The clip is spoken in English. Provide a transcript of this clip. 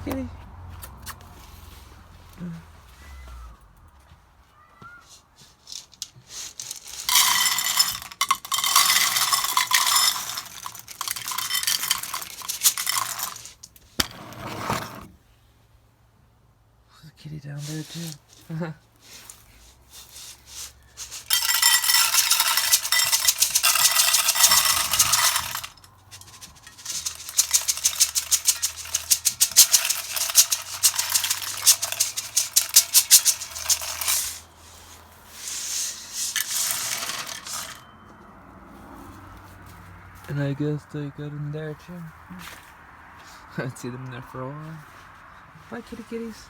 kitty. There's a kitty down there too. And I guess they got in there too. I'd see them there for a while. Bye, kitty kitties.